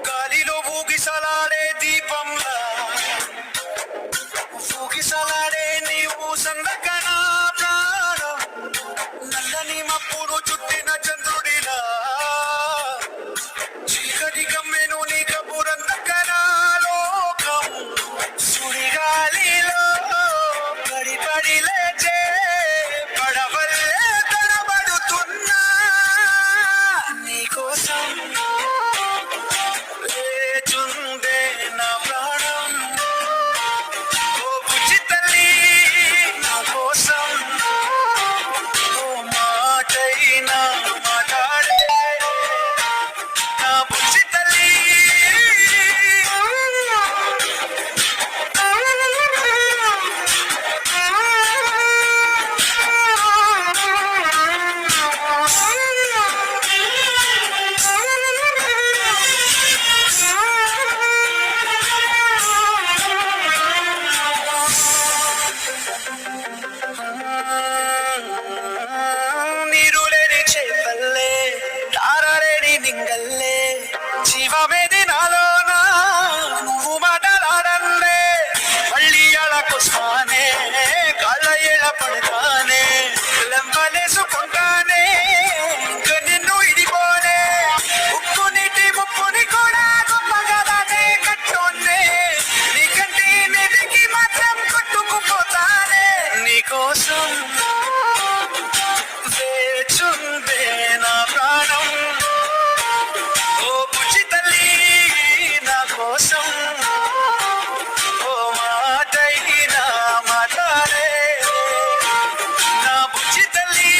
గాలిలో ఊగిసలాడే దీపంలా ఊగిసలాడే నీవు సందకనా ప్రాణం నల్లని మప్పును చుట్టిన చంద్రుడిలా చీకటి కమ్మెను నీ కబురందకనా లోకం సుడిగాలిలో పడి పడి లేచే పడవల్లే తడబడుతున్నా నీకోసం లేచుందే నా ప్రాణం ఓ బుజ్జి తల్లి నా కోసం ఓ మాటైనా మాట్లాడే నా బుజ్జి తల్లి నీరులేని చేపల్లే తారలేని నింగల్లే జీవమేది నాలోనా నువ్వు మాటలాడల్లే మళ్ళీ అళకొస్తానే కాళ్ళ ఏళ్ళ పడతానే లెంబలేసుకుంటానే ఇంక నిన్ను ఇడిపోనే ఉప్పు నీటి ముప్పుని కూడా గొప్పగా దాటే కట్టోనే నీకంటే నీటికి మాత్రం కొట్టుకుపోతానే నీకోసం వేచుందే నా ప్రాణం ఓ బుజ్జి తల్లి నా కోసం ఓ మాటైనా మాట్లాడే నా బుజ్జి తల్లి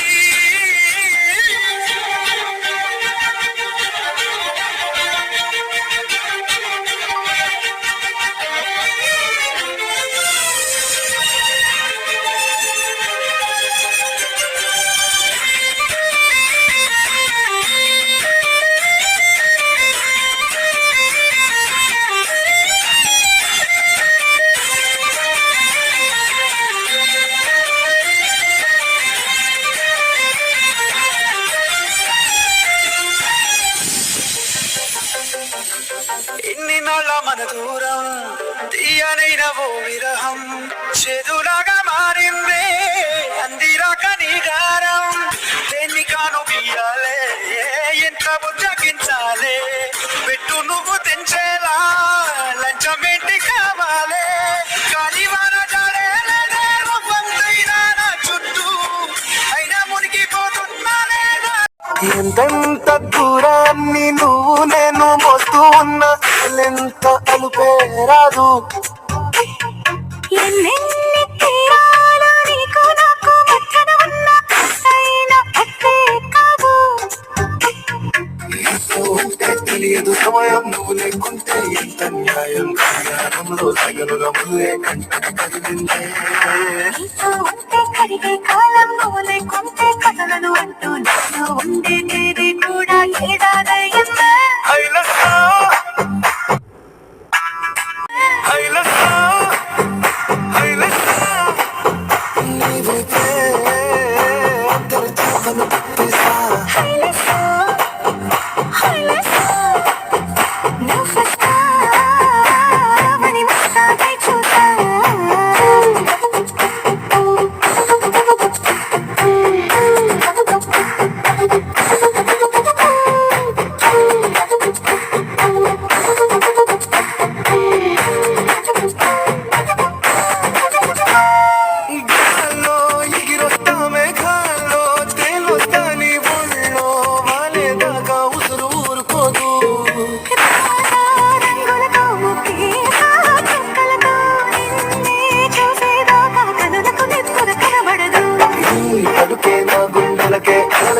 ఇన్ని నాళ్ళ మన దూరం తీయనైన ఓ విరహం చెదులాగా మారిందే అందిరాక నీ గారం దేన్ని కాను బియ్యాలే ఎంత బుజ్జగించాలే పెట్టు నువ్వు తెంచేలా లంచమేంటి కావాలే కాలివాన జాడేలేదే రవ్వంతైనా నా చుట్టూ అయినా మునిగిపోతున్నా ఎంతెంత దూరాన్ని నువ్వు నేను మోస్తూ ఉన్నా ఎంత అలుపే రాదు ఎన్నెన్ని తీరాలు నీకు నాకు మధ్యన ఉన్న అయినా అట్టే కాదు ఎంతో ఉంటే తెలియదు సమయం నువ్వు లేకుంటే ఎంత న్యాయం జ్ఞానంలో సగనుగా ముల్లే కంటక కదిలిందే నీతో ఉంటే కరిగే కాలం నువ్వు లేకుంటే కథలను అంటూ నీతో ఉండే తేదీ కూడా ఏడాదయ్యిందే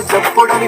చప్పుడని